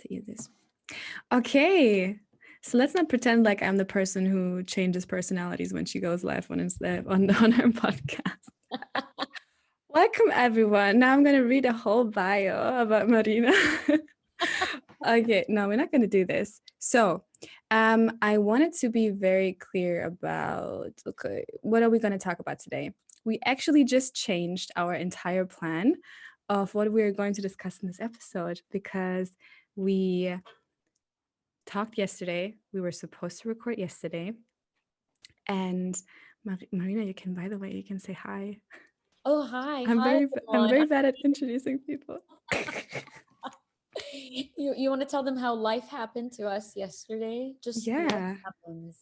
to eat this. Okay. So let's not pretend like I'm the person who changes personalities when she goes live on her podcast. Welcome, everyone. Now I'm going to read a whole bio about Marina. Okay, no, we're not going to do this. So I wanted to be very clear about, okay, what are we going to talk about today? We actually just changed our entire plan of what we're going to discuss in this episode because we talked yesterday. We were supposed to record yesterday. And Marina, by the way, you can say hi. Oh, hi. I'm Hi, very everyone. bad at introducing people. You want to tell them how life happened to us yesterday? Just life Yeah. happens.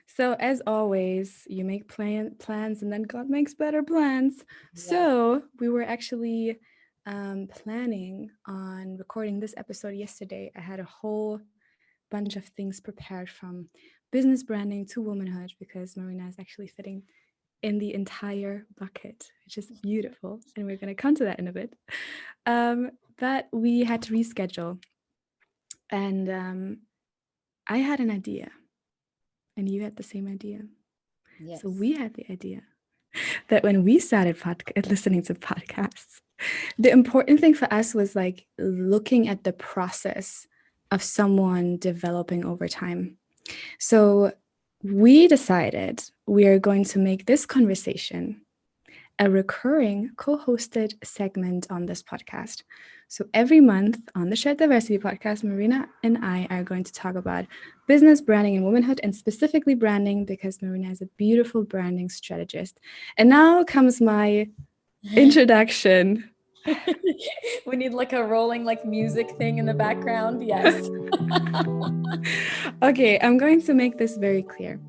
So as always, you make plans and then God makes better plans. Yes. So we were actually planning on recording this episode yesterday. I had a whole bunch of things prepared from business branding to womanhood because Marina is actually fitting in the entire bucket, which is beautiful. And we're going to come to that in a bit. But we had to reschedule. And I had an idea, and you had the same idea. Yes. So we had the idea that when we started listening to podcasts, the important thing for us was like looking at the process of someone developing over time. So we decided we are going to make this conversation a recurring co-hosted segment on this podcast. So every month on the Shared Diversity podcast, Marina and I are going to talk about business branding and womanhood, and specifically branding because Marina is a beautiful branding strategist. And now comes my introduction. We need like a rolling like music thing in the background. Yes. Okay, I'm going to make this very clear.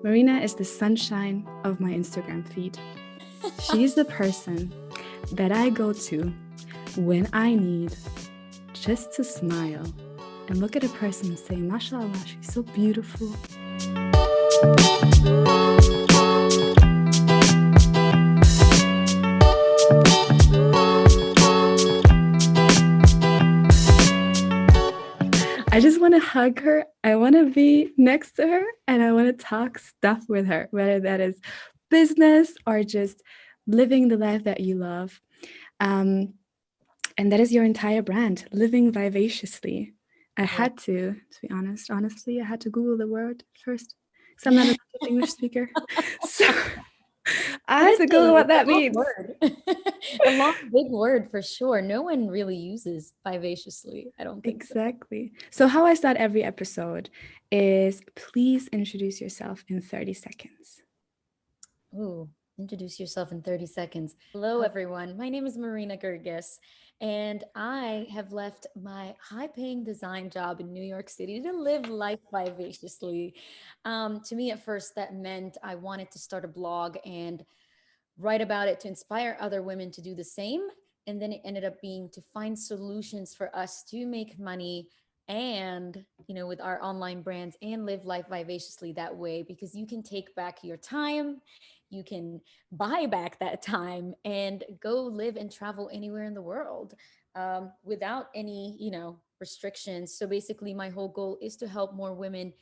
Marina is the sunshine of my Instagram feed. She's the person that I go to when I need just to smile and look at a person and say, mashallah, she's so beautiful. I just want to hug her. I want to be next to her and I want to talk stuff with her, whether that is business or just living the life that you love. And that is your entire brand, Livin Vivaciously. I had to be honest, honestly, I had to Google the word first because I'm not a English speaker. So I had to Google what that means. Word. A long, big word for sure. No one really uses vivaciously. I don't think so. Exactly. So how I start every episode is please introduce yourself in 30 seconds. Ooh, introduce yourself in 30 seconds. Hello, everyone. My name is Marina Girgis, and I have left my high paying design job in New York City to live life vivaciously. To me, at first, that meant I wanted to start a blog and write about it to inspire other women to do the same. And then it ended up being to find solutions for us to make money and with our online brands and live life vivaciously that way, because you can take back your time, you can buy back that time and go live and travel anywhere in the world, without any restrictions. So basically my whole goal is to help more women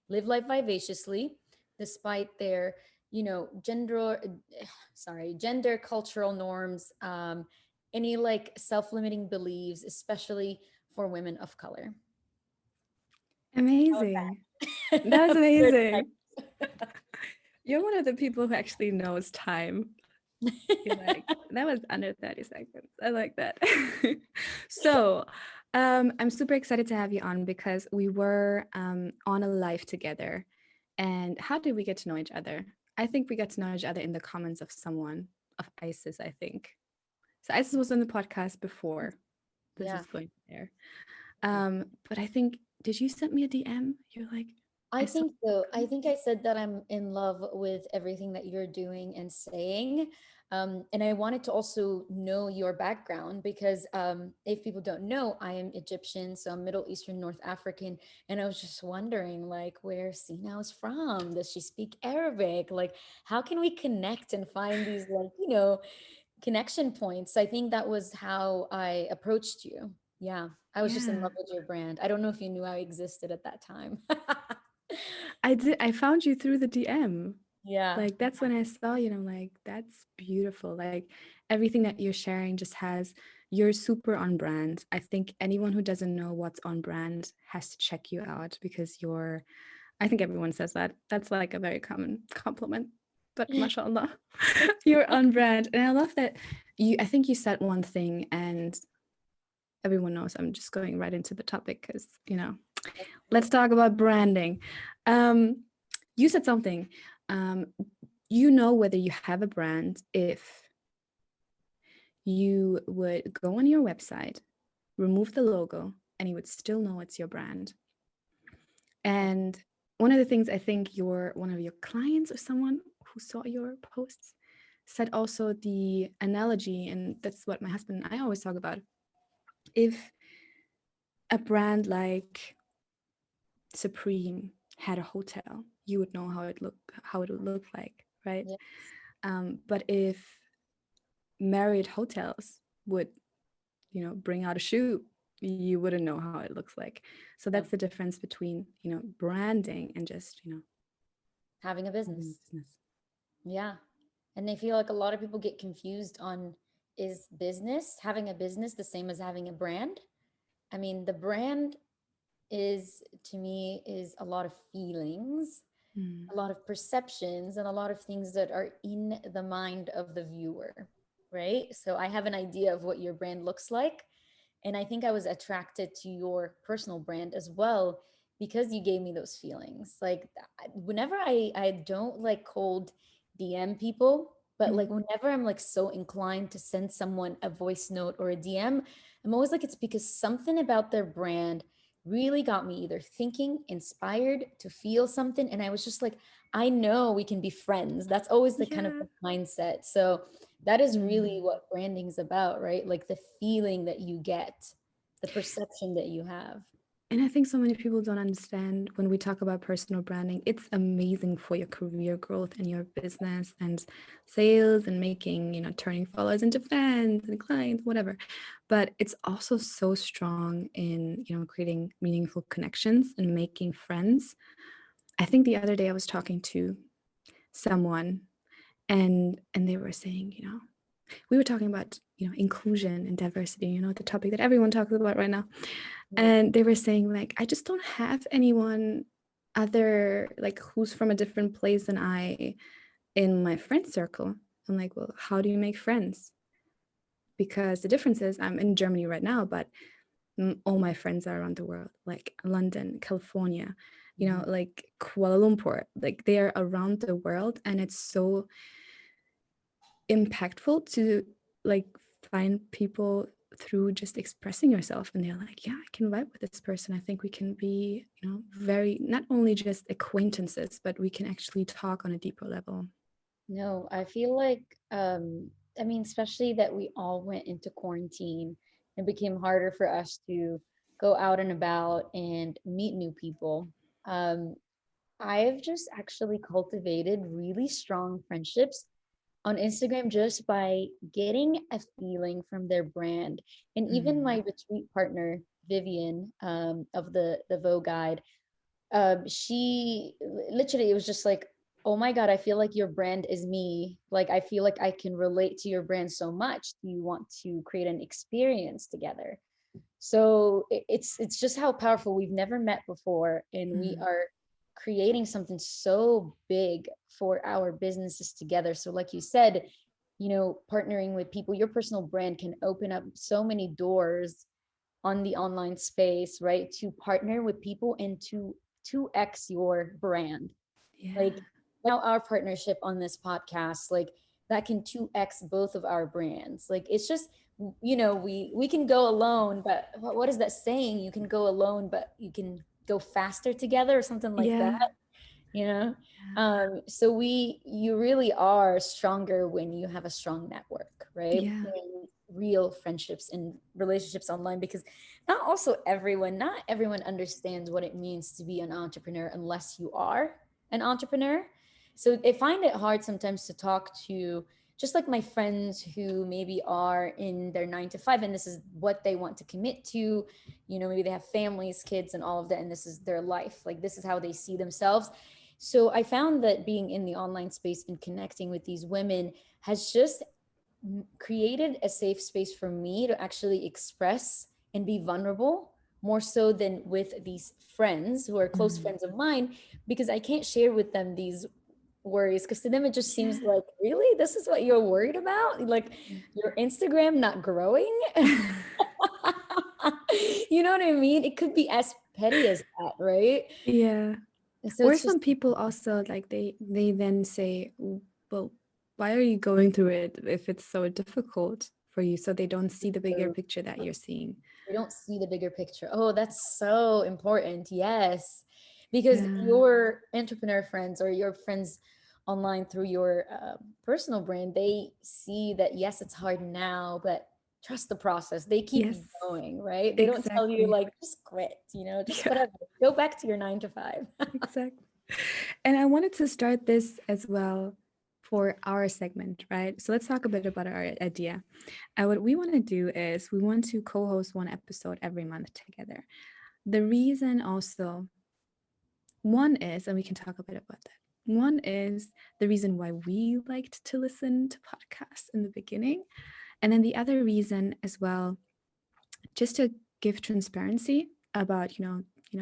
live life vivaciously despite their gender gender cultural norms, any like self-limiting beliefs, especially for women of color. Amazing. That was amazing. You're one of the people who actually knows time. You're like, that was under 30 seconds. I like that. So I'm super excited to have you on because we were on a live together. And how did we get to know each other? I think we got to know each other in the comments of someone, of Isis, I think. So Isis was on the podcast before. This Yeah. is going there. But I think, did you send me a DM? You're like, I I saw. think so. I think I said that I'm in love with everything that you're doing and saying. And I wanted to also know your background because if people don't know, I am Egyptian, so I'm Middle Eastern, North African. And I was just wondering, like, where Sina is from. Does she speak Arabic? Like, how can we connect and find these, like, connection points? I think that was how I approached you. Yeah. I was just in Yeah. love with your brand. I don't know if you knew I existed at that time. I did. I found you through the DM. Yeah. Like that's when I saw you, and I'm like, that's beautiful. Like everything that you're sharing just has, you're super on brand. I think anyone who doesn't know what's on brand has to check you out because you're, I think everyone says that. That's like a very common compliment. But mashallah, you're on brand. And I love that I think you said one thing, and everyone knows I'm just going right into the topic because, let's talk about branding. Um, you said something. Um, you know whether you have a brand if you would go on your website, remove the logo, and you would still know it's your brand. And one of the things I think one of your clients or someone who saw your posts said also the analogy, and that's what my husband and I always talk about. If a brand like Supreme had a hotel, you would know how it would look like, right? Yeah. But if Marriott hotels would, bring out a shoe, you wouldn't know how it looks like. So No. that's the difference between, branding and just, Having a having business. a business. Yeah. And I feel like a lot of people get confused on, is business, having a business, the same as having a brand? I mean, the brand is, to me, is a lot of feelings, Mm. a lot of perceptions, and a lot of things that are in the mind of the viewer, right? So I have an idea of what your brand looks like. And I think I was attracted to your personal brand as well because you gave me those feelings. Like whenever I don't like cold DM people, but like Mm. whenever I'm like so inclined to send someone a voice note or a DM, I'm always like, it's because something about their brand really got me either thinking, inspired to feel something. And I was just like, I know we can be friends. That's always the kind of Yeah. the mindset. So that is really Mm. what branding's about, right? Like the feeling that you get, the perception that you have. And I think so many people don't understand when we talk about personal branding, it's amazing for your career growth and your business and sales and making, turning followers into fans and clients, whatever. But it's also so strong in, creating meaningful connections and making friends. I think the other day I was talking to someone and they were saying, we were talking about, inclusion and diversity, the topic that everyone talks about right now. Yeah. And they were saying like, I just don't have anyone other like who's from a different place than I in my friend circle. I'm like, well, how do you make friends? Because the difference is I'm in Germany right now, but all my friends are around the world, like London, California, Mhm. like Kuala Lumpur, like they are around the world. And it's so impactful to like find people through just expressing yourself, and they're like, yeah, I can vibe with this person. I think we can be, very not only just acquaintances, but we can actually talk on a deeper level. No, I feel like, I mean, especially that we all went into quarantine and became harder for us to go out and about and meet new people. Um, I've just actually cultivated really strong friendships on Instagram just by getting a feeling from their brand. And even Mm. my retreat partner, Vivian, of the Vogue Guide, she literally, it was just like, oh my God, I feel like your brand is me. Like, I feel like I can relate to your brand so much. Do you want to create an experience together? So it's just how powerful. We've never met before, and we Mm. are creating something so big for our businesses together. So like you said, partnering with people, your personal brand can open up so many doors on the online space, right? To partner with people and to 2x your brand. Like Yeah. now our partnership on this podcast, like that can 2x both of our brands. Like it's just, we can go alone, but what is that saying? You can go alone, but you can go faster together or something like that, Yeah. you know? Yeah. So you really are stronger when you have a strong network, right? Yeah. And real friendships and relationships online, because not everyone understands what it means to be an entrepreneur unless you are an entrepreneur. So I find it hard sometimes to talk to just like my friends who maybe are in their 9 to 5 and this is what they want to commit to, maybe they have families, kids, and all of that, and this is their life. Like, this is how they see themselves. So I found that being in the online space and connecting with these women has just created a safe space for me to actually express and be vulnerable more so than with these friends who are close Mm. friends of mine, because I can't share with them these worries, because to them it just seems Yeah. like, really, this is what you're worried about, like your Instagram not growing. You know what I mean? It could be as petty as that, right? Yeah. So Or it's just some people also like they then say, well, why are you going through it if it's so difficult for you? So they don't see the bigger picture that you're seeing. they don't see the bigger picture. Oh, that's so important. Yes. Because Yeah. your entrepreneur friends or your friends online through your personal brand, they see that, yes, it's hard now, but trust the process. They keep Yes, you going, right? They don't tell you, exactly. like, just quit, just Yeah, whatever, go back to your 9 to 5. exactly. And I wanted to start this as well for our segment, right? So let's talk a bit about our idea. What we want to do is we want to co-host one episode every month together. The reason also, one is, and we can talk a bit about that. One is the reason why we liked to listen to podcasts in the beginning. And then the other reason as well, just to give transparency about,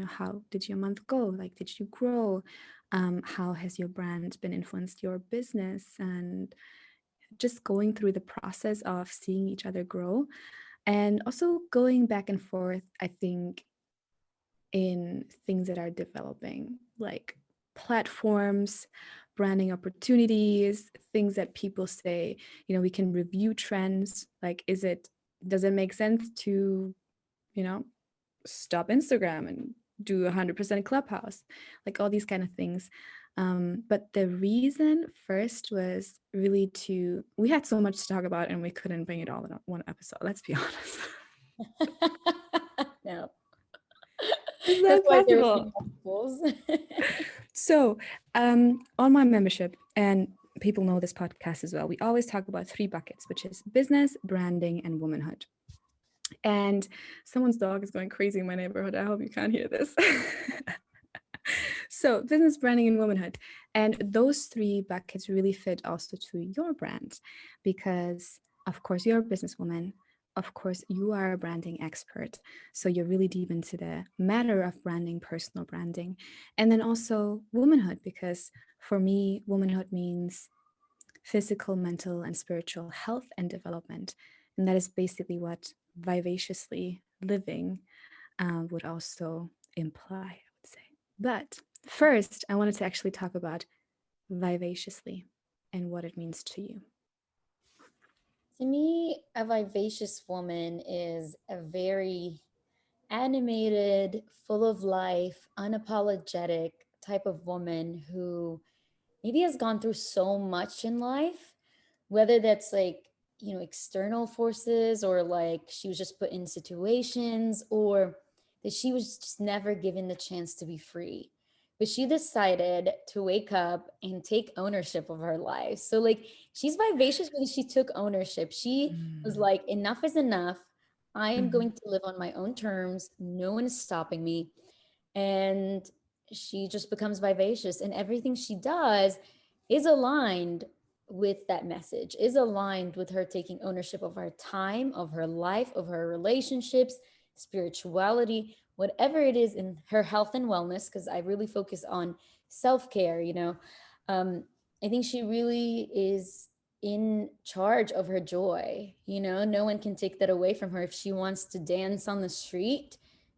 how did your month go? Like, did you grow? How has your brand been influenced your business? And just going through the process of seeing each other grow and also going back and forth, I think, in things that are developing, like platforms, branding opportunities, things that people say, we can review trends. Like, does it make sense to, you know, stop Instagram and do 100% Clubhouse? Like all these kind of things. But the reason first was really we had so much to talk about and we couldn't bring it all in one episode. Let's be honest. No. It's That's not why there would possible. be multiples. So, on my membership, and people know this podcast as well, we always talk about three buckets, which is business, branding, and womanhood. And someone's dog is going crazy in my neighborhood. I hope you can't hear this. So, business, branding, and womanhood. And those three buckets really fit also to your brand because, of course, you're a businesswoman. Of course, you are a branding expert. So, you're really deep into the matter of branding, personal branding. And then also womanhood, because for me, womanhood means physical, mental, and spiritual health and development. And that is basically what vivaciously living would also imply, I would say. But first, I wanted to actually talk about vivaciously and what it means to you. To me, a vivacious woman is a very animated, full of life, unapologetic type of woman who maybe has gone through so much in life, whether that's like, external forces, or like she was just put in situations, or that she was just never given the chance to be free. But she decided to wake up and take ownership of her life. So, like, she's vivacious because she took ownership. She was Mm. like, enough is enough. I am Mhm. going to live on my own terms. No one is stopping me. And she just becomes vivacious, and everything she does is aligned with that message, is aligned with her taking ownership of her time, of her life, of her relationships, spirituality, whatever it is, in her health and wellness, because I really focus on self-care. um, I think she really is in charge of her joy. No one can take that away from her. If she wants to dance on the street,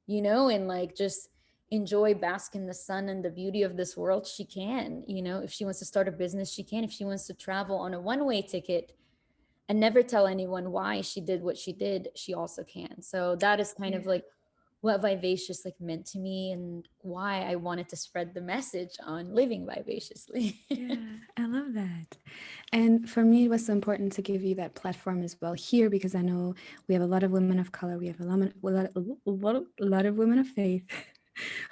and like just enjoy, bask in the sun and the beauty of this world, she can. If she wants to start a business, she can. If she wants to travel on a one-way ticket and never tell anyone why she did what she did, she also can. So that is kind of Yeah. like what vivacious like meant to me, and why I wanted to spread the message on living vivaciously. Yeah, I love that. And for me, it was so important to give you that platform as well here because I know we have a lot of women of color, we have a lot of women of faith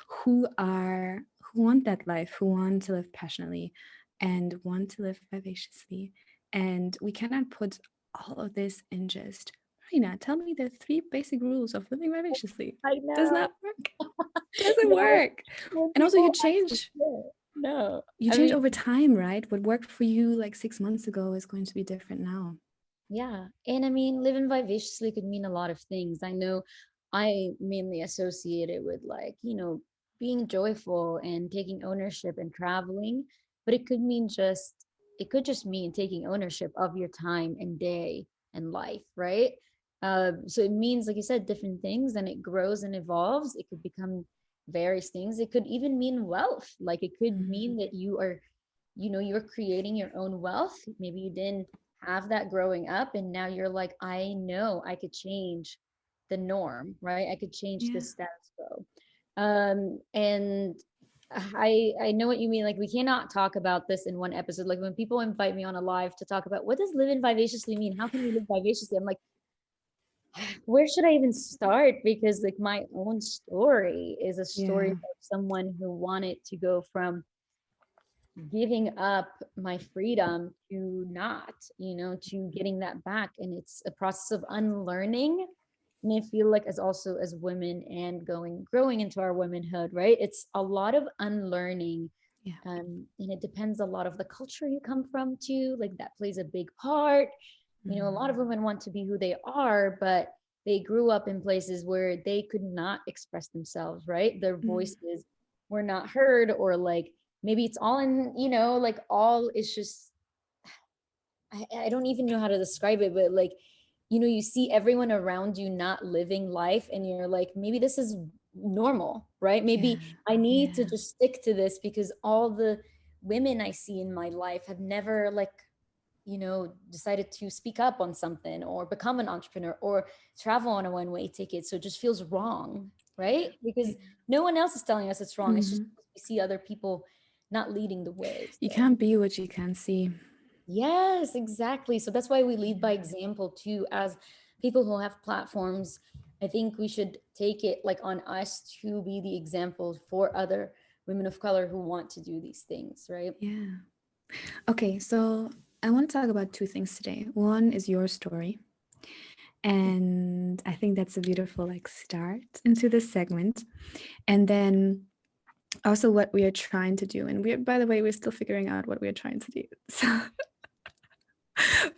who want that life, who want to live passionately and want to live vivaciously. And we cannot put all of this in just, Marina, tell me the 3 basic rules of living vivaciously. I Does know. not work. Doesn't No, work. when And also people actually say it. No, you I change mean, over time, right? What worked for you like 6 months ago is going to be different now. yeah. And I mean, living vivaciously could mean a lot of things. I know I mainly associate it with like, being joyful and taking ownership and traveling, but it could just mean taking ownership of your time and day and life, right? So it means, like you said, different things, and it grows and evolves. It could become various things. It could even mean wealth. Like it could Mhm. mean that you're creating your own wealth. Maybe you didn't have that growing up, and now you're like, I know I could change the norm, right? I could change the Yeah. status quo. And I know what you mean. Like we cannot talk about this in one episode. Like when people invite me on a live to talk about what does live in vivaciously mean, how can we live vivaciously, I'm like, where should I even start? Because like my own story is a story Yeah. of someone who wanted to go from giving up my freedom to not, to getting that back. And it's a process of unlearning. And I feel like as also as women and growing into our womanhood, right? It's a lot of unlearning. Yeah. And it depends a lot of the culture you come from too. Like that plays a big part. A lot of Mhm. women want to be who they are, but they grew up in places where they could not express themselves, right? Their Mhm. voices were not heard, or like maybe it's all in, like all is just, I don't even know how to describe it, but like, you see everyone around you not living life, and you're like, maybe this is normal, right? Yeah. Maybe I need to Yeah. just stick to this because all the women I see in my life have never like, decided to speak up on something or become an entrepreneur or travel on a one-way ticket. So it just feels wrong, right? Because Yeah. no one else is telling us it's wrong. It's just Mhm. we see other people not leading the way. You So can't be what you can't see. yes, exactly. So that's why we lead by example too, as people who have platforms. I think we should take it like on us to be the example for other women of color who want to do these things, right? Yeah. Okay, so I want to talk about 2 things today. One is your story, and I think that's a beautiful like start into this segment. And then also what we are trying to do. And we're, by the way, we're still figuring out what we're trying to do. So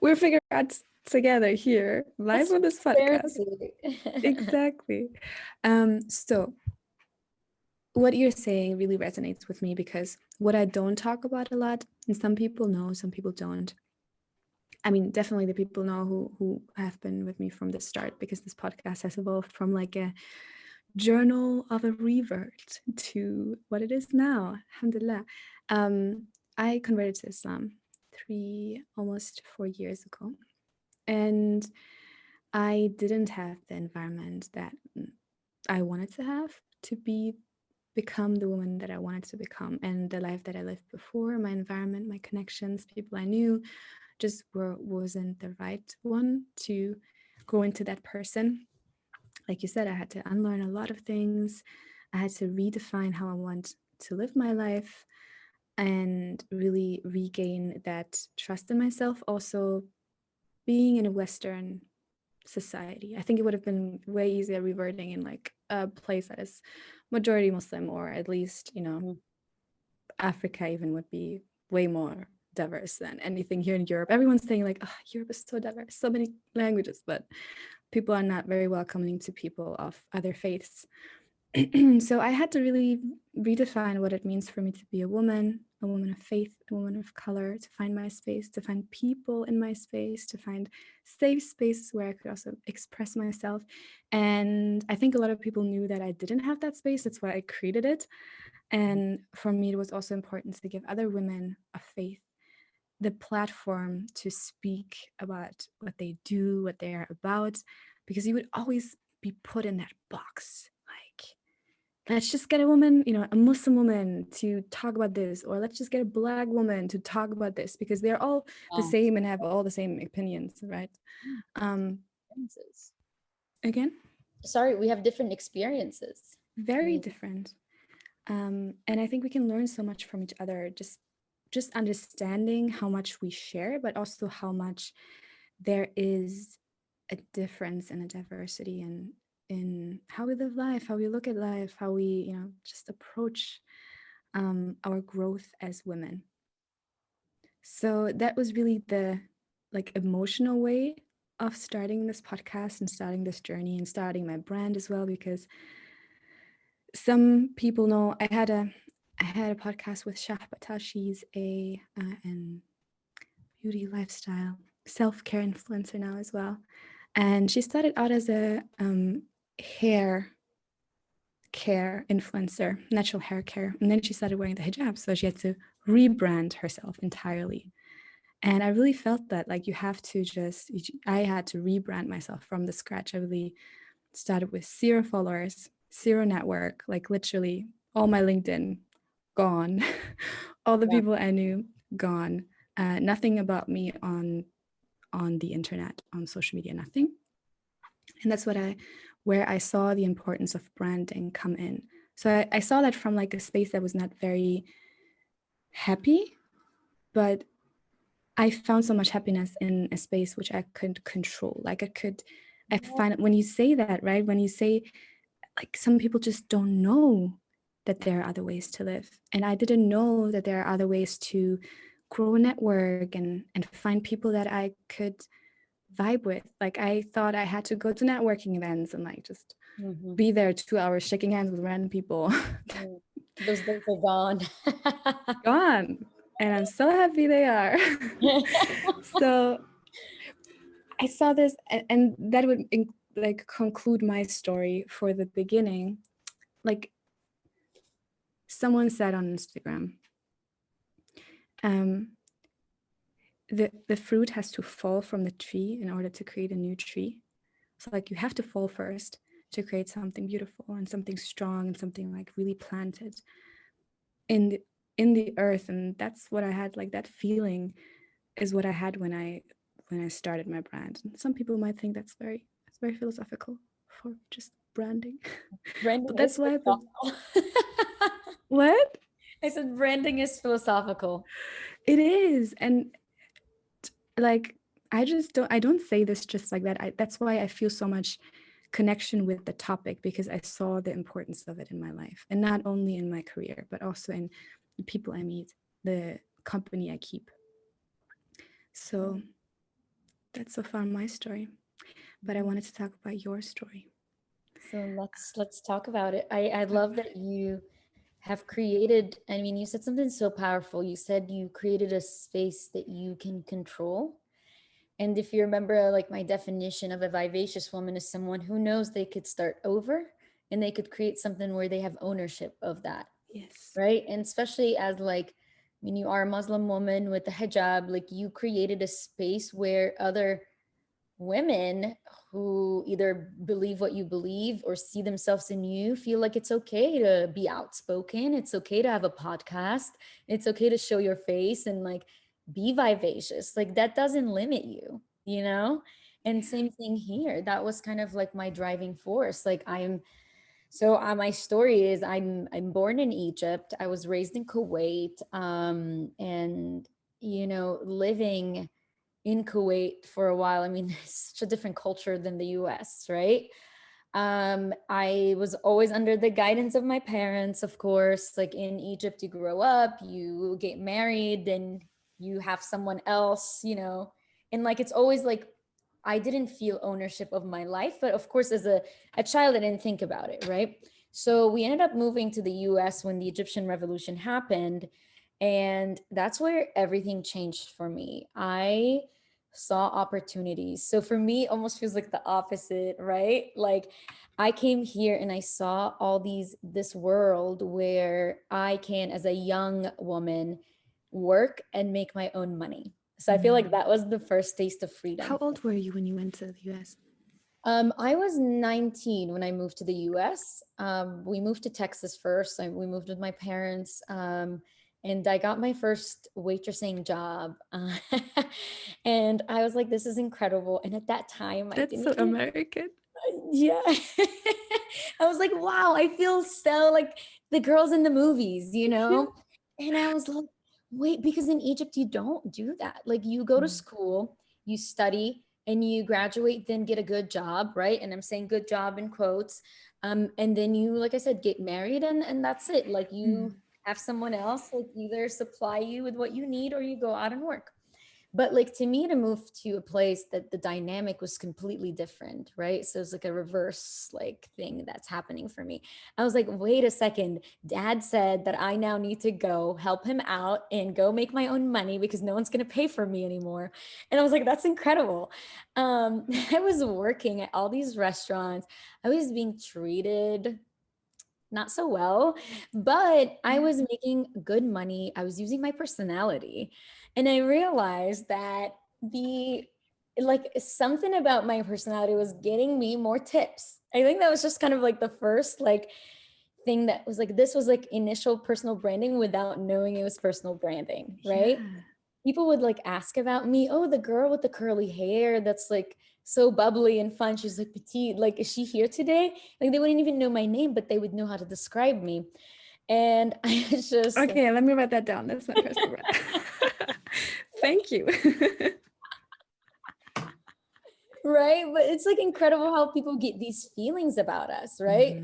we're figuring out together here, live That's on this podcast. transparency. Exactly. So what you're saying really resonates with me because what I don't talk about a lot, and some people know, some people don't. I mean, definitely the people know who have been with me from the start because this podcast has evolved from like a journal of a revert to what it is now. Alhamdulillah. I converted to Islam almost 4 years ago, and I didn't have the environment that I wanted to have to become the woman that I wanted to become, and the life that I lived before, my environment, my connections, people I knew, just wasn't the right one to go into that person. Like you said, I had to unlearn a lot of things. I had to redefine how I want to live my life and really regain that trust in myself. Also, being in a Western society, I think it would have been way easier reverting in like a place that is majority Muslim, or at least, Mhm. Africa even would be way more diverse than anything here in Europe. Everyone's saying like, oh, Europe is so diverse, so many languages, but people are not very welcoming to people of other faiths. So I had to really redefine what it means for me to be a woman of faith, a woman of color, to find my space, to find people in my space, to find safe spaces where I could also express myself. And I think a lot of people knew that I didn't have that space. That's why I created it. And for me, it was also important to give other women of faith the platform to speak about what they do, what they are about, because you would always be put in that box. Like, let's just get a woman, a Muslim woman to talk about this, or let's just get a Black woman to talk about this, because they're all the Oh, same and have all the same opinions, right? Um, experiences. Again, Sorry, we have different experiences. very Mm, different. And I think we can learn so much from each other, just just understanding how much we share, but also how much there is a difference and a diversity in how we live life, how we look at life, how we, just approach our growth as women. So that was really the like emotional way of starting this podcast and starting this journey and starting my brand as well, because some people know I had a podcast with Shahbata. She's a an beauty lifestyle self-care influencer now as well, and she started out as a hair care influencer, natural hair care, and then she started wearing the hijab, so she had to rebrand herself entirely. And I really felt that like I had to rebrand myself from the scratch. I really started with 0 followers, 0 network, like literally all my LinkedIn gone, all the people I knew gone, nothing about me on the internet, on social media, nothing. And that's where I saw the importance of branding come in. So I saw that from like a space that was not very happy, but I found so much happiness in a space which I could control. Like I find it when you say that, right? When you say like some people just don't know that there are other ways to live. And I didn't know that there are other ways to grow a network and find people that I could vibe with. Like I thought I had to go to networking events and like just be there 2 hours shaking hands with random people. Those days are gone. Gone. And I'm so happy they are. So I saw this, and that would like conclude my story for the beginning. Like someone said on Instagram, the fruit has to fall from the tree in order to create a new tree. So like you have to fall first to create something beautiful and something strong and something like really planted in the earth. And that's what I had, like that feeling is what I had when I started my brand. And some people might think that's very philosophical for just branding. Branding But that's is why what? I said branding is philosophical. It is. And like I don't say this just like that. That's why I feel so much connection with the topic, because I saw the importance of it in my life, and not only in my career, but also in the people I meet, the company I keep. So that's so far my story, but I wanted to talk about your story. So let's talk about it. I love that you have created, I mean, you said something so powerful. You said you created a space that you can control. And if you remember, like my definition of a vivacious woman is someone who knows they could start over and they could create something where they have ownership of that. Yes. Right. And especially as like, I mean, you are a Muslim woman with the hijab, like you created a space where other women who either believe what you believe or see themselves in you feel like it's okay to be outspoken. It's okay to have a podcast. It's okay to show your face and like be vivacious. Like that doesn't limit you, you know? And same thing here. That was kind of like my driving force. Like my story is I'm born in Egypt. I was raised in Kuwait, and living in Kuwait for a while. I mean, it's such a different culture than the US, right? I was always under the guidance of my parents, of course. Like in Egypt, you grow up, you get married, then you have someone else, and like it's always like I didn't feel ownership of my life, but of course, as a child, I didn't think about it, right? So we ended up moving to the US when the Egyptian Revolution happened. And that's where everything changed for me. I saw opportunities. So for me, almost feels like the opposite, right? Like I came here and I saw this world where I can, as a young woman, work and make my own money. So I feel like that was the first taste of freedom. How old were you when you went to the US? I was 19 when I moved to the US. We moved to Texas first. We moved with my parents. And I got my first waitressing job. And I was like, this is incredible. And at that time, That's so American. Yeah. I was like, wow, I feel so like the girls in the movies, And I was like, Wait, because in Egypt, you don't do that. Like you go to Mm. school, you study, and you graduate, then get a good job, right? And I'm saying good job in quotes. And then you, like I said, get married and that's it. Like you Mm. have someone else like either supply you with what you need or you go out and work. But like to me, to move to a place that the dynamic was completely different, right? So it's like a reverse like thing that's happening for me. I was like, wait a second, dad said that I now need to go help him out and go make my own money because no one's going to pay for me anymore. And I was like, that's incredible. I was working at all these restaurants. I was being treated not so well, but I Yeah. was making good money. I was using my personality. And I realized that the like something about my personality was getting me more tips. I think that was just kind of like the first like thing that was like this was like initial personal branding without knowing it was personal branding, right? Yeah. People would like ask about me. Oh, the girl with the curly hair that's like so bubbly and fun. She's like petite. Like, is she here today? Like, they wouldn't even know my name, but they would know how to describe me. And I was just like, Okay, let me write that down. That's my personal brand. Thank you. right. But it's like incredible how people get these feelings about us, right?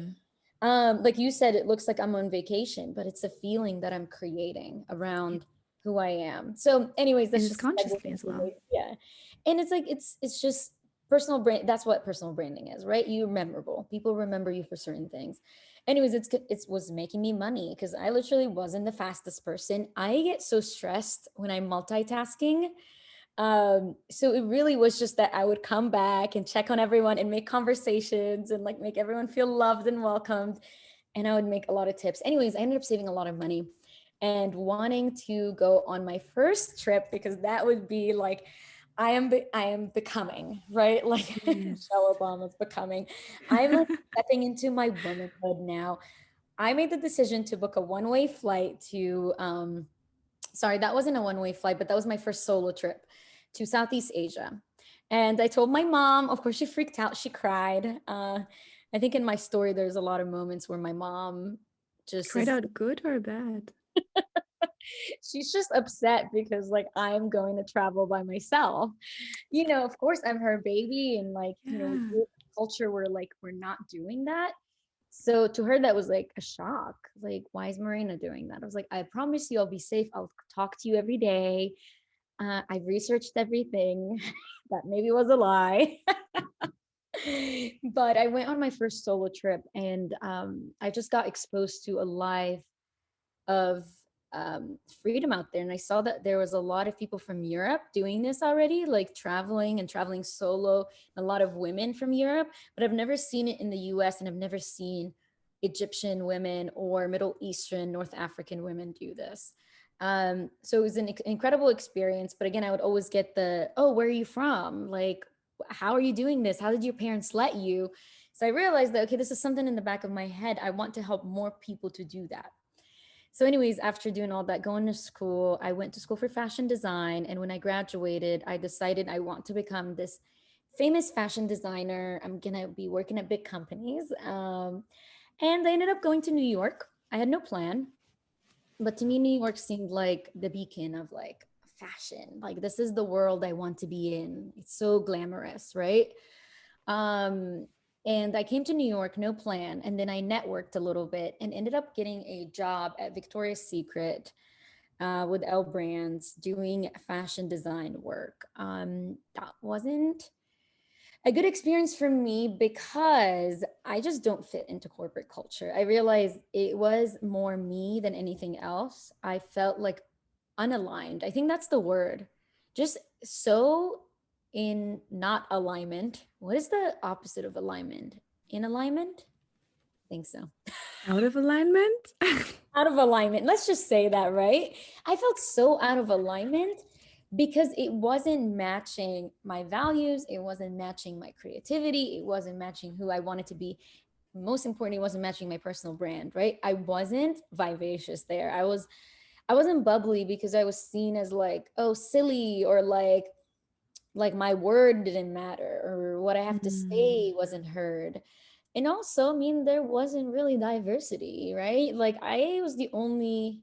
Mhm. Like you said, it looks like I'm on vacation, but it's a feeling that I'm creating around who I am. So, anyways, And that's it's just consciously as well. yeah. And it's like it's just personal brand. That's what personal branding is, right? You're memorable. People remember you for certain things. Anyways, it was making me money because I literally wasn't the fastest person. I get so stressed when I'm multitasking, so it really was just that I would come back and check on everyone and make conversations and like make everyone feel loved and welcomed. And I would make a lot of tips. Anyways, I ended up saving a lot of money and wanting to go on my first trip because that would be like I am becoming, right? Like Yes. Michelle Obama's becoming. I'm like stepping into my womanhood now. I made the decision to book a one-way flight to sorry, that wasn't a one-way flight, but that was my first solo trip to Southeast Asia. And I told my mom, of course, she freaked out. She cried. I think in my story, there's a lot of moments where my mom just Cried is, out good or bad? she's just upset because like I'm going to travel by myself. You know, of course, I'm her baby. And like, you know, we Yeah. grew up in a culture where like we're not doing that. So to her, that was like a shock. Like, why is Marina doing that? I was like, I promise you I'll be safe. I'll talk to you every day. I've researched everything. That maybe was a lie. But I went on my first solo trip and I just got exposed to a life of freedom out there. And I saw that there was a lot of people from Europe doing this already, like traveling and traveling solo, a lot of women from Europe, but I've never seen it in the US and I've never seen Egyptian women or Middle Eastern, North African women do this. So it was an incredible experience. But again, I would always get the, oh, where are you from? Like, how are you doing this? How did your parents let you? So I realized that, okay, this is something in the back of my head. I want to help more people to do that. So, anyways, after doing all that, going to school, I went to school for fashion design. And when I graduated, I decided I want to become this famous fashion designer. I'm going to be working at big companies. And I ended up going to New York. I had no plan, but to me, New York seemed like the beacon of like fashion. Like, this is the world I want to be in. It's so glamorous, right? Um, and I came to New York, no plan. And then I networked a little bit and ended up getting a job at Victoria's Secret with L Brands doing fashion design work. That wasn't a good experience for me because I just don't fit into corporate culture. I realized it was more me than anything else. I felt like unaligned. I think that's the word. Just so in not alignment. What is the opposite of alignment? In alignment? I think so. Out of alignment? Out of alignment. Let's just say that, right? I felt so out of alignment because it wasn't matching my values. It wasn't matching my creativity. It wasn't matching who I wanted to be. Most importantly, it wasn't matching my personal brand, right? I wasn't vivacious there. I wasn't bubbly because I was seen as like, oh, silly, or like my word didn't matter or what I have to Mm. say wasn't heard. And also, I mean, there wasn't really diversity, right? Like I was the only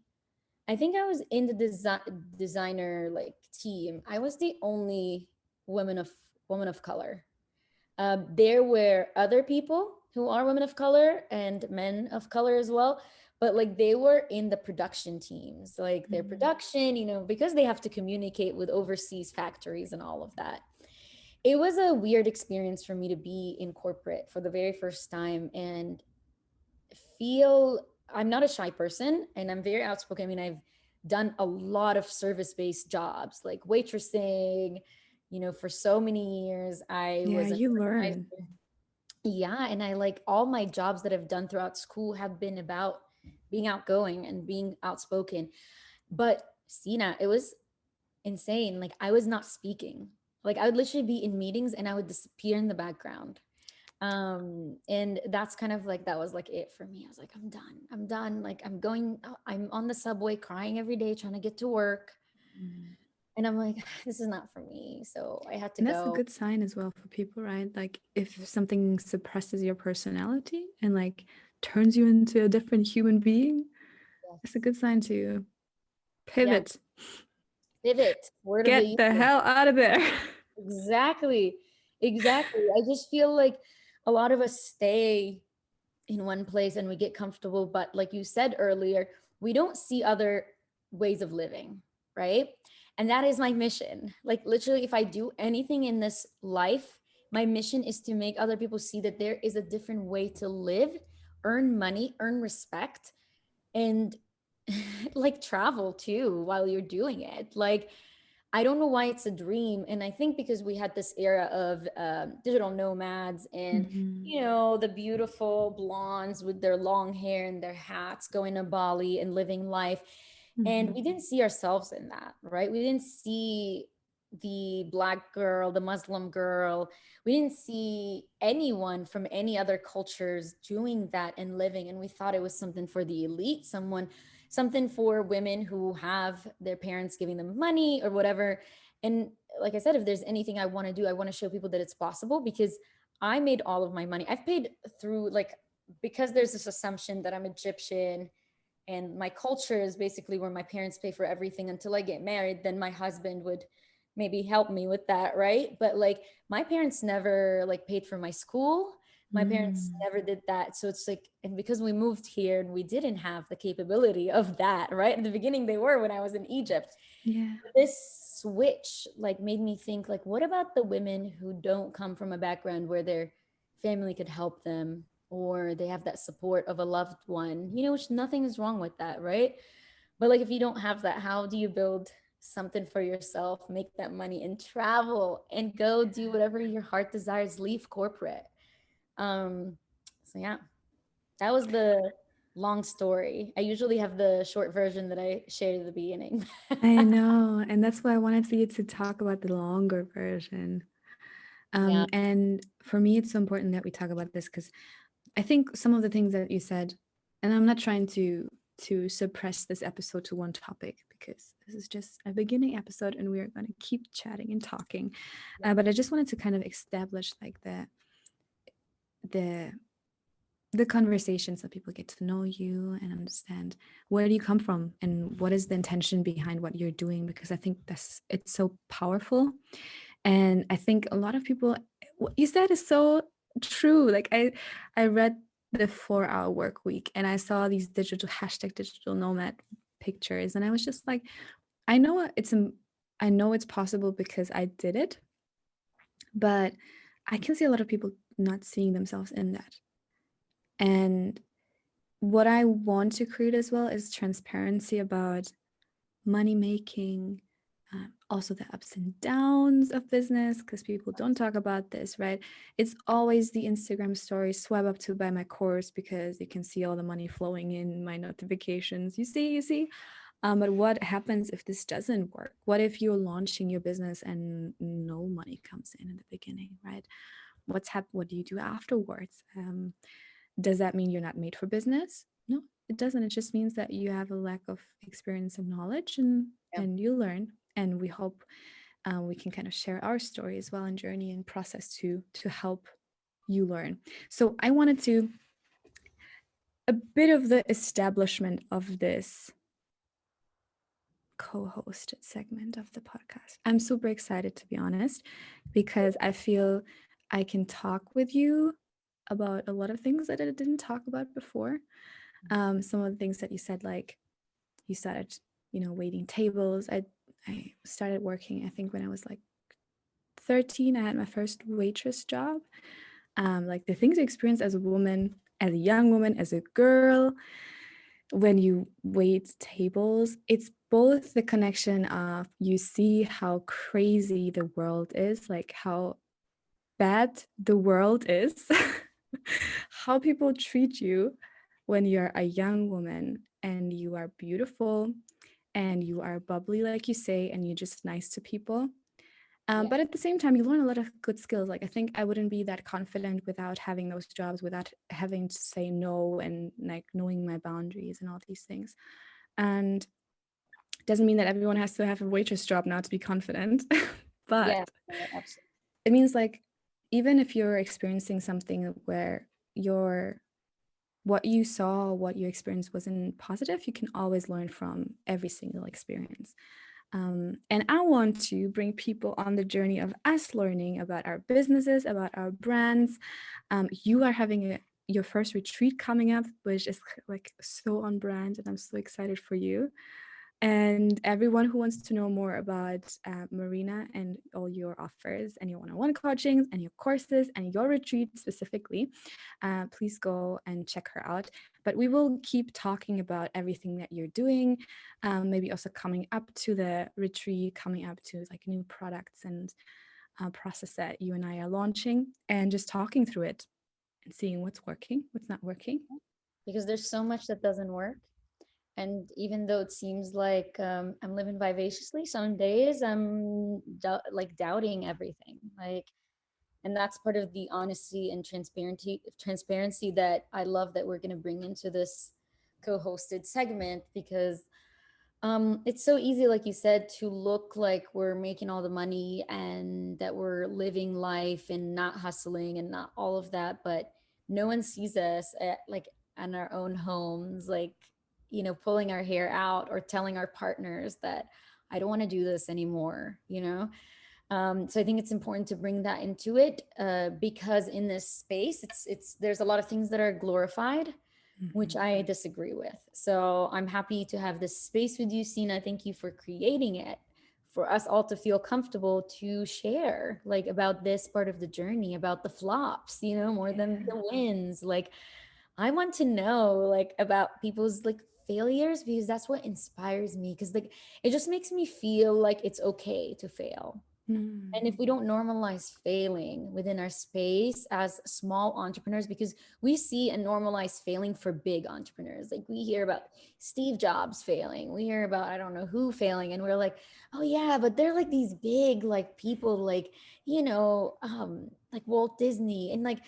I think I was in the designer like team. I was the only woman of woman of color. There were other people who are women of color and men of color as well, but like they were in the production teams, like their production, you know, because they have to communicate with overseas factories and all of that. It was a weird experience for me to be in corporate for the very first time and feel I'm not a shy person and I'm very outspoken. I mean, I've done a lot of service-based jobs like waitressing, you know, for so many years. I Yeah, was an you learn. organizer. Yeah, and I like all my jobs that I've done throughout school have been about being outgoing and being outspoken. But Sina, it was insane. Like I was not speaking. Like I would literally be in meetings and I would disappear in the background. And that's kind of like that was like it for me. I was like, I'm done. Like I'm on the subway crying every day trying to get to work. Mm. And I'm like, this is not for me. So I had to And that's a go. good sign as well for people, right? Like if something suppresses your personality and like turns you into a different human being, it's a Yes. good sign to Yeah. pivot. Pivot. Word of the Get the year. hell out of there. Exactly. Exactly. I just feel like a lot of us stay in one place and we get comfortable. But like you said earlier, we don't see other ways of living, right? And that is my mission. Like, literally, if I do anything in this life, my mission is to make other people see that there is a different way to live, earn money, earn respect, and like travel too while you're doing it. Like, I don't know why it's a dream. And I think because we had this era of digital nomads and, Mhm. you know, the beautiful blondes with their long hair and their hats going to Bali and living life. And we Mhm. didn't see ourselves in that, right? We didn't see the Black girl, the Muslim girl. We didn't see anyone from any other cultures doing that and living. And we thought it was something for the elite, something for women who have their parents giving them money or whatever. And like I said, if there's anything I want to do, I want to show people that it's possible because I made all of my money. I've paid through like, because there's this assumption that I'm Egyptian and my culture is basically where my parents pay for everything until I get married, then my husband would maybe help me with that, right? But like my parents never like paid for my school. My parents Mm. never did that. So it's like, and because we moved here and we didn't have the capability of that, right? In the beginning they were when I was in Egypt. Yeah. This switch like made me think like, what about the women who don't come from a background where their family could help them or they have that support of a loved one, you know, which nothing is wrong with that, right? But like if you don't have that, how do you build something for yourself, make that money and travel and go do whatever your heart desires, leave corporate? um so yeah, that was the long story. I usually have the short version that I shared at the beginning. I know. And that's why I wanted you to talk about the longer version. Yeah. And for me, it's so important that we talk about this because I think some of the things that you said, and I'm not trying to suppress this episode to one topic because this is just a beginning episode and we are going to keep chatting and talking. But I just wanted to kind of establish like the the conversations so people get to know you and understand where do you come from and what is the intention behind what you're doing, because I think it's so powerful. And I think a lot of people, what you said is so true. Like I read the 4 hour work week and I saw these digital nomad pictures and I was just like, I know I know it's possible because I did it, but I can see a lot of people not seeing themselves in that. And what I want to create as well is transparency about money making, also the ups and downs of business, because people don't talk about this, right? It's always the Instagram story, swipe up to buy my course because you can see all the money flowing in my notifications. You see. But what happens if this doesn't work? What if you're launching your business and no money comes in the beginning, right? What do you do afterwards? Does that mean you're not made for business? No, it doesn't. It just means that you have a lack of experience and knowledge, Yeah. and you learn. And we hope we can kind of share our story as well and journey and process to help you learn. So I wanted to a bit of the establishment of this co-hosted segment of the podcast. I'm super excited, to be honest, because I feel I can talk with you about a lot of things that I didn't talk about before. Some of the things that you said, like you started, waiting tables. I started working, I think when I was like 13. I had my first waitress job. Like the things you experience as a woman, as a young woman, as a girl, when you wait tables, it's both the connection of you see how crazy the world is, like how bad the world is, how people treat you when you're a young woman and you are beautiful and you are bubbly, like you say, and you're just nice to people. Yeah. But at the same time, you learn a lot of good skills. Like I think I wouldn't be that confident without having those jobs, without having to say no and like knowing my boundaries and all these things. And it doesn't mean that everyone has to have a waitress job now to be confident, Yeah, but absolutely. it means like even if you're experiencing something where your what you saw, what you experienced wasn't positive, you can always learn from every single experience. And I want to bring people on the journey of us learning about our businesses, about our brands. You are having your first retreat coming up, which is like so on brand, and I'm so excited for you. And everyone who wants to know more about Marina and all your offers and your one-on-one coachings and your courses and your retreat specifically, please go and check her out. But we will keep talking about everything that you're doing, maybe also coming up to the retreat, coming up to like new products and process that you and I are launching, and just talking through it and seeing what's working, what's not working. Because there's so much that doesn't work. And even though it seems like I'm living vivaciously, some days I'm like doubting everything. Like, and that's part of the honesty and transparency that I love that we're going to bring into this co-hosted segment, because it's so easy, like you said, to look like we're making all the money and that we're living life and not hustling and not all of that, but no one sees us at like in our own homes, like, pulling our hair out or telling our partners that I don't want to do this anymore. So I think it's important to bring that into it, because in this space, it's there's a lot of things that are glorified, which Mhm. I disagree with. So I'm happy to have this space with you, Sina. Thank you for creating it for us all to feel comfortable to share like about this part of the journey, about the flops, more than Yeah. the wins. Like I want to know like about people's like failures, because that's what inspires me, because like it just makes me feel like it's okay to fail. Mm. And if we don't normalize failing within our space as small entrepreneurs, because we see and normalize failing for big entrepreneurs, like we hear about Steve Jobs failing, we hear about I don't know who failing, and we're like, oh yeah, but they're like these big like people, like like Walt Disney, and like,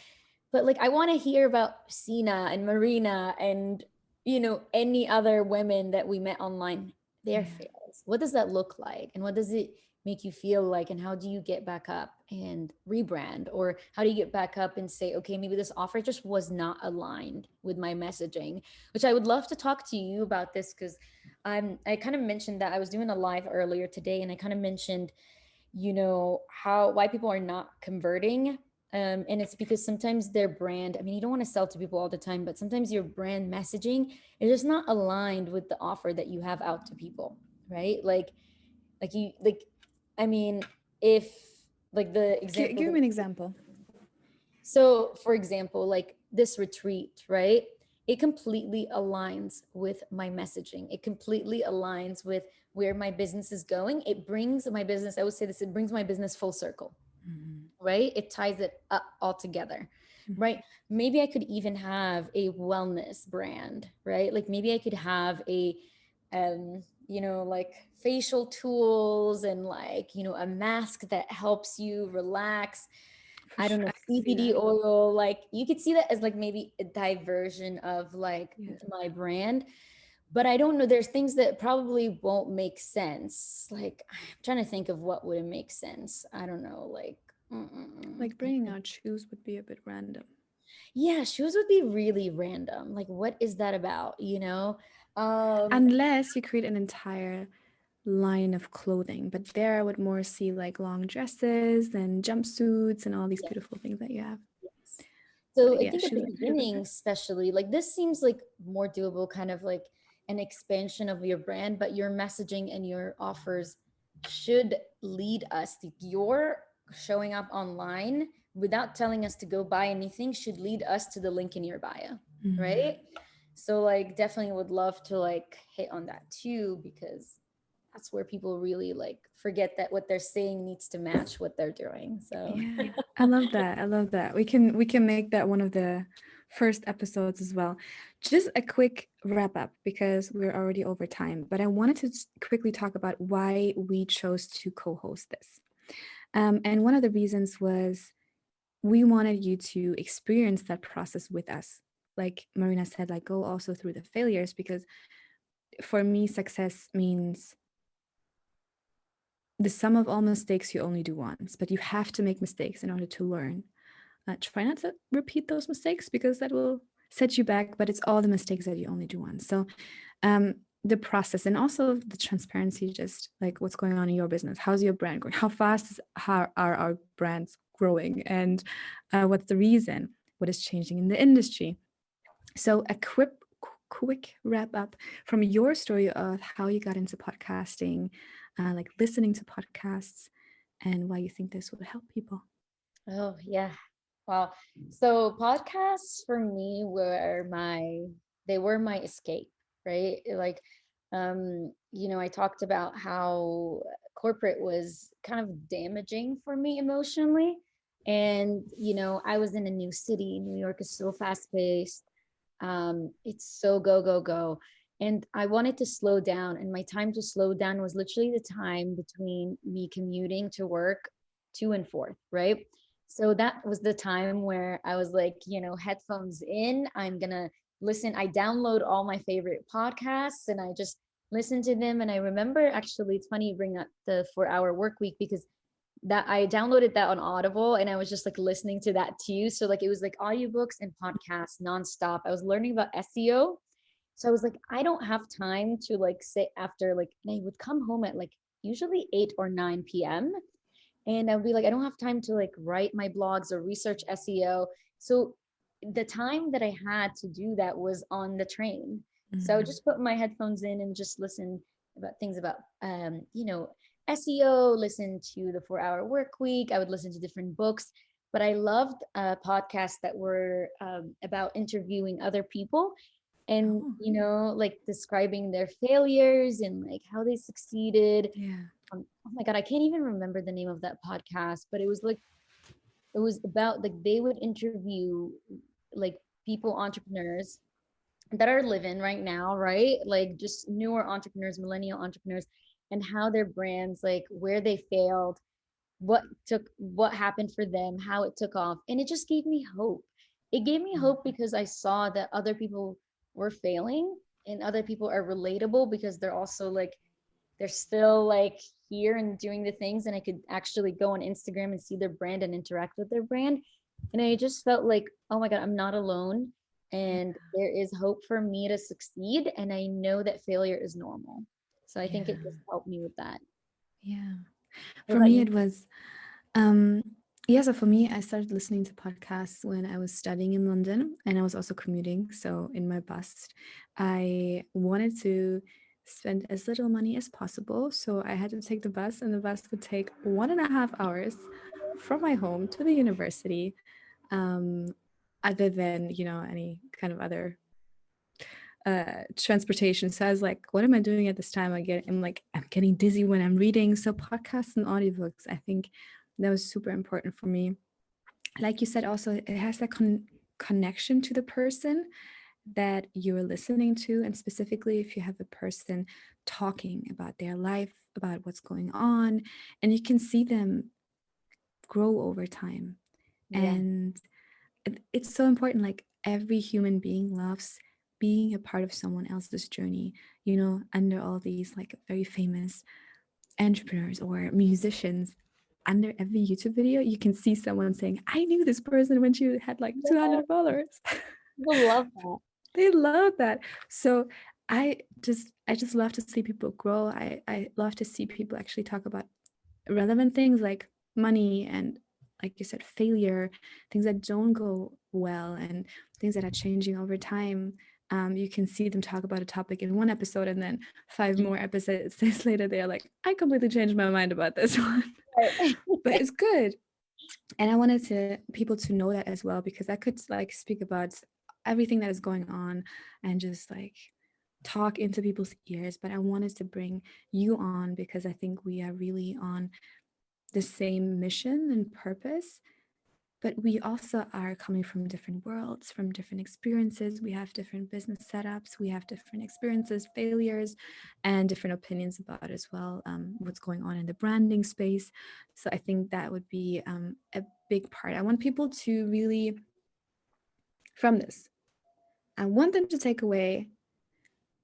but like I want to hear about Sina and Marina and any other women that we met online, their Yeah. fails. What does that look like, and what does it make you feel like, and how do you get back up and rebrand, or how do you get back up and say, okay, maybe this offer just was not aligned with my messaging? Which I would love to talk to you about this, because I kind of mentioned that I was doing a live earlier today, and I kind of mentioned how why people are not converting. And it's because sometimes their brand, I mean, you don't want to sell to people all the time, but sometimes your brand messaging is just not aligned with the offer that you have out to people, right? Like you like I mean, if like the example Give that, me an example. so for example, like this retreat, right? It completely aligns with my messaging. It completely aligns with where my business is going. It brings my business, I would say this, it brings my business full circle, Mhm. right? It ties it up all together, right? Mhm. Maybe I could even have a wellness brand, right? Like maybe I could have a like facial tools and like, a mask that helps you relax. For I don't sure, know, I can see CBD that. oil. Like you could see that as like maybe a diversion of like Yeah. my brand. But I don't know, there's things that probably won't make sense. Like I'm trying to think of what would make sense. I don't know, like Like bringing out shoes would be a bit random. yeah, shoes would be really random. Like what is that about? Um Unless you create an entire line of clothing, but there I would more see like long dresses and jumpsuits and all these Yeah. beautiful things that you have. Yes. So But I yeah, think at she's the a beautiful beginning, person. especially, like this seems like more doable, kind of like an expansion of your brand, but your messaging and your offers should lead us to your showing up online without telling us to go buy anything, should lead us to the link in your bio, Mm. right? So like definitely would love to like hit on that too, because that's where people really like forget that what they're saying needs to match what they're doing. So Yeah, I love that. I love that. We can make that one of the first episodes as well. Just a quick wrap up because we're already over time, but I wanted to quickly talk about why we chose to co-host this. And one of the reasons was we wanted you to experience that process with us. Like Marina said, like go also through the failures because for me, success means the sum of all mistakes you only do once, but you have to make mistakes in order to learn. Try not to repeat those mistakes because that will set you back, but it's all the mistakes that you only do once. So the process and also the transparency, just like what's going on in your business. How's your brand going? How fast are our brands growing? And what's the reason? What is changing in the industry? So a quick wrap up from your story of how you got into podcasting, like listening to podcasts, and why you think this would help people. oh yeah. Wow. So podcasts for me were they were my escape, right? Like I talked about how corporate was kind of damaging for me emotionally. And, I was in a new city. New York is so fast paced. It's so go, go, go. And I wanted to slow down. And my time to slow down was literally the time between me commuting to work to and forth, right? So that was the time where I was like, headphones in, I'm going to listen. I download all my favorite podcasts and I just listen to them. And I remember actually, it's funny you bring up the 4 Hour Work Week because that I downloaded that on Audible and I was just like listening to that too. So like it was like audiobooks and podcasts nonstop. I was learning about SEO. So I was like, I don't have time to like sit after like, and I would come home at like usually 8 or 9 p.m. And I would be like, I don't have time to like write my blogs or research SEO. So the time that I had to do that was on the train. So I would Mm. just put my headphones in and just listen about things about, SEO, listen to the 4 Hour Work Week. I would listen to different books, but I loved podcasts that were about interviewing other people and, Oh, like describing their failures and like how they succeeded. yeah. Oh my God, I can't even remember the name of that podcast, but it was like, it was about like they would interview like people, entrepreneurs that are living right now, right? Like just newer entrepreneurs, millennial entrepreneurs, and how their brands, like where they failed, what happened for them, how it took off. And it just gave me hope. It gave me Mm. hope because I saw that other people were failing and other people are relatable because they're also like they're still like here and doing the things, and I could actually go on Instagram and see their brand and interact with their brand. And I just felt like, oh my God, I'm not alone Yeah. and there is hope for me to succeed, and I know that failure is normal. So I think it Yeah. just helped me with that. Yeah. What For about me, you? it was, um, yeah, so for me, I started listening to podcasts when I was studying in London and I was also commuting. So in my bus, I wanted to spend as little money as possible. So I had to take the bus, and the bus would take 1.5 hours from my home to the university. Um, Other than, any kind of other transportation. So I was like, what am I doing at this time? I'm getting dizzy when I'm reading. So podcasts and audiobooks, I think that was super important for me. Like you said, also it has that connection to the person that you're listening to, and specifically if you have a person talking about their life, about what's going on, and you can see them grow over time. Yeah. And it's so important. Like every human being loves being a part of someone else's journey, under all these like very famous entrepreneurs or musicians. Under every YouTube video, you can see someone saying, I knew this person when she had like Yeah. 200 followers. People love that. They love that. So I just love to see people grow. I love to see people actually talk about relevant things like money and, like you said, failure, things that don't go well and things that are changing over time. You can see them talk about a topic in one episode, and then 5 more episodes later, they're like, I completely changed my mind about this one. Right. But it's good. And I wanted people to know that as well, because I could like speak about everything that is going on and just like talk into people's ears, but I wanted to bring you on because I think we are really on the same mission and purpose, but we also are coming from different worlds, from different experiences. We have different business setups, we have different experiences, failures, and different opinions about as well what's going on in the branding space. So I think that would be a big part. I want people to really, from this, I want them to take away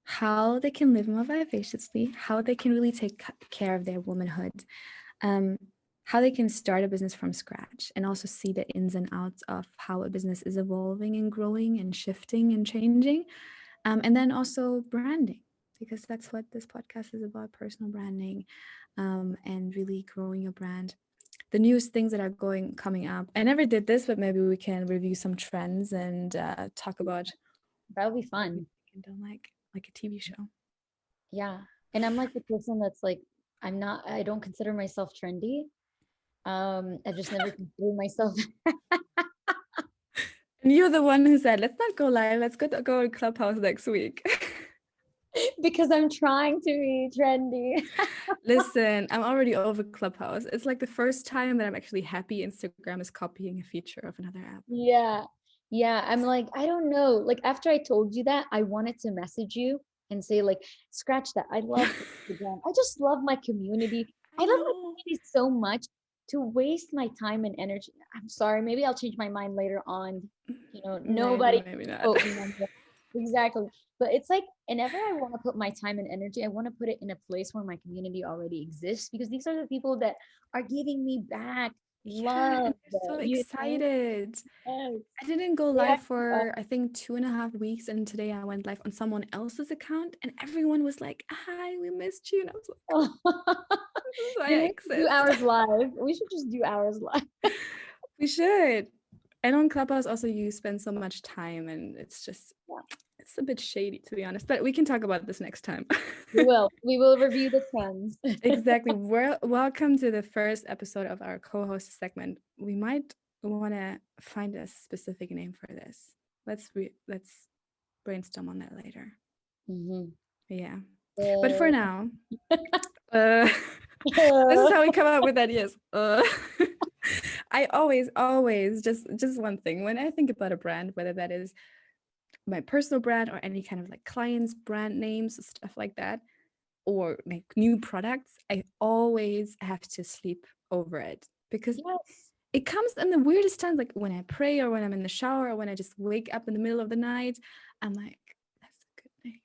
how they can live more vivaciously, how they can really take care of their womanhood, how they can start a business from scratch, and also see the ins and outs of how a business is evolving and growing and shifting and changing. And then also branding, because that's what this podcast is about, personal branding, and really growing your brand. The newest things that are coming up. I never did this, but maybe we can review some trends and talk about That would be fun. like a TV show. Yeah. And I'm like the person that's like, I don't consider myself trendy. I just never consider myself And you're the one who said, let's not go live. Let's go to Clubhouse next week. because I'm trying to be trendy. Listen, I'm already over Clubhouse. It's like the first time that I'm actually happy Instagram is copying a feature of another app. Yeah. Yeah. I'm like, I don't know. Like after I told you that, I wanted to message you and say, like, scratch that. I love Instagram. I just love my community. I I love my know. community so much to waste my time and energy. I'm sorry, maybe I'll change my mind later on. Nobody Maybe not. quote me on that. Exactly. But it's like whenever I want to put my time and energy, I want to put it in a place where my community already exists, because these are the people that are giving me back Yeah, love. and they're so You know? excited. Yes. I didn't go They live actually are. for, I think, 2.5 weeks, and today I went live on someone else's account, and everyone was like, "Hi, we missed you," and I was like, "This is why You I need to do exist." ours live. We should just do ours live. We should. And on Clubhouse, also, you spend so much time, and Yeah, it's a bit shady, to be honest. But we can talk about this next time. we will. We will review the trends. Exactly. Welcome to the first episode of our co-host segment. We might want to find a specific name for this. Let's brainstorm on that later. Mhm. Yeah. But for now, this is how we come up with ideas. I always just one thing when I think about a brand, whether that is my personal brand or any kind of like clients' brand names, stuff like that, or like new products, I always have to sleep over it because Yes. it comes in the weirdest times, like when I pray or when I'm in the shower or when I just wake up in the middle of the night. I'm like, that's a good name.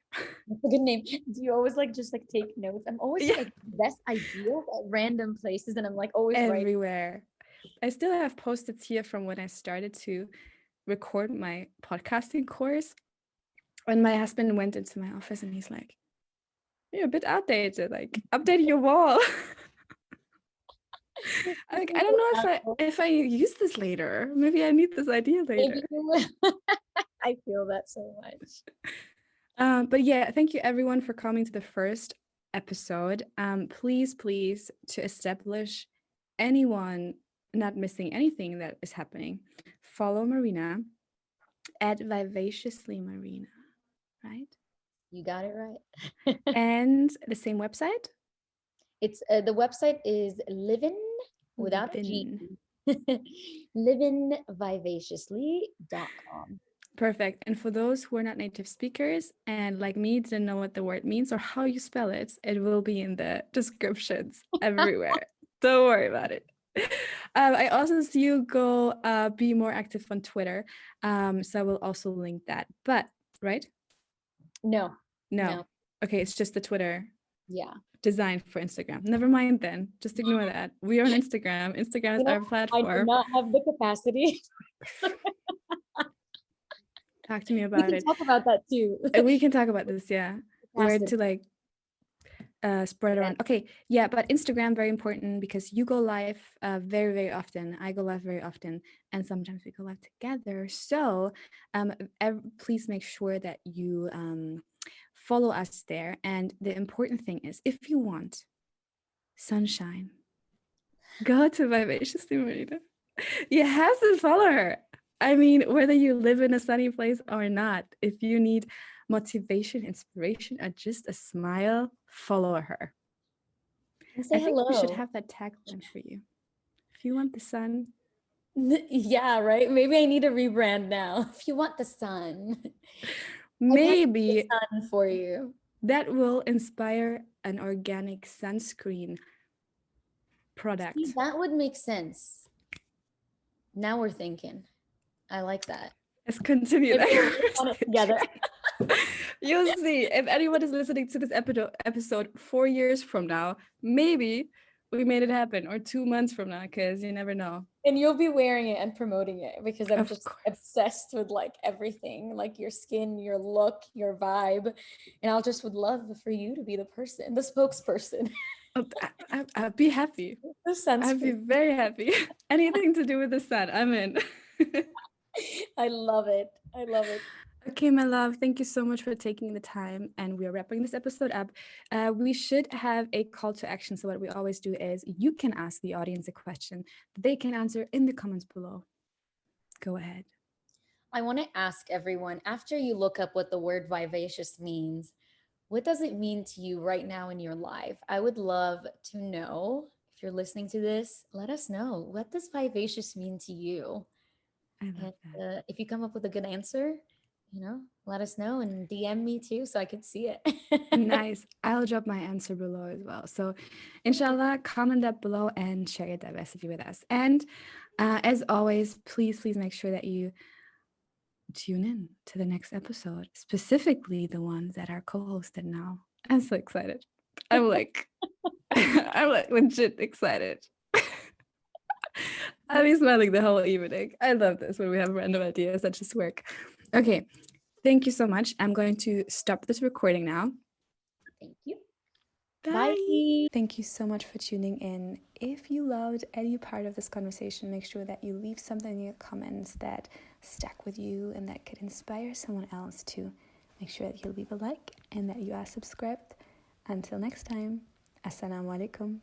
That's a good name. Do you always like just like take notes? I'm always Yeah, like best ideas at random places, and I'm like always right. everywhere. I still have post-its here from when I started to record my podcasting course. When my husband went into my office and he's like, "You're a bit outdated. Like, update your wall." Like, I don't know if I use this later. Maybe I need this idea later. Maybe you will. I feel that so much. But yeah, thank you everyone for coming to the first episode. Please, to establish anyone not missing anything that is happening, follow Marina at Vivaciously Marina, right? You got it right. And the same website? It's the website is Livin without a G. Livin. livinvivaciously.com. Perfect. And for those who are not native speakers and like me didn't know what the word means or how you spell it, it will be in the descriptions everywhere. Don't worry about it. I also see you go be more active on Twitter. So I will also link that. But right? No. No. Okay, it's just the Twitter Yeah. designed for Instagram. Never mind then. Just ignore that. We are on Instagram. Instagram is our I do platform. not have the capacity. Talk to me We about can it. talk about that too. We can talk about this, yeah. Where Fantastic. to like spread around. Okay, yeah, but Instagram very important because you go live very, very often. I go live very often, and sometimes we go live together. So please make sure that you follow us there. And the important thing is, if you want sunshine, go to Vivaciously Marina. You have to follow her. I mean, whether you live in a sunny place or not, if you need motivation, inspiration, or just a smile, follow her. And say I think we should hello. have that tagline for you. If you want the sun, Yeah, right. Maybe I need a rebrand now. If you want the sun, maybe the sun for you. that will inspire an organic sunscreen product. See, that would make sense. Now we're thinking. I like that. Let's continue Maybe that we'll work on it together. You'll see. If anyone is listening to this episode 4 years from now, maybe we made it happen, or 2 months from now, because you never know. And you'll be wearing it and promoting it because I'm Of just course. obsessed with like everything, like your skin, your look, your vibe. And I'll just would love for you to be the person, the spokesperson. I'd be happy. The I'd be sunscreen. very happy. Anything to do with the sun, I'm in. I love it. I love it. Okay, my love, thank you so much for taking the time. And we are wrapping this episode up. We should have a call to action. So, what we always do is you can ask the audience a question that they can answer in the comments below. Go ahead. I want to ask everyone after you look up what the word vivacious means, what does it mean to you right now in your life? I would love to know. If you're listening to this, let us know. What does vivacious mean to you? I love And that. if you come up with a good answer, let us know and DM me too so I can see it. Nice. I'll drop my answer below as well. So, inshallah, comment that below and share your diversity with us. And as always, please make sure that you tune in to the next episode, specifically the ones that are co-hosted now. I'm so excited. I'm like, I'm like legit excited. I'll be smiling the whole evening. I love this when we have random ideas that just work. Okay, thank you so much. I'm going to stop this recording now. Thank you. Bye. Bye. Thank you so much for tuning in. If you loved any part of this conversation, make sure that you leave something in your comments that stuck with you and that could inspire someone else to make sure that you leave a like and that you are subscribed. Until next time, Assalamu alaikum.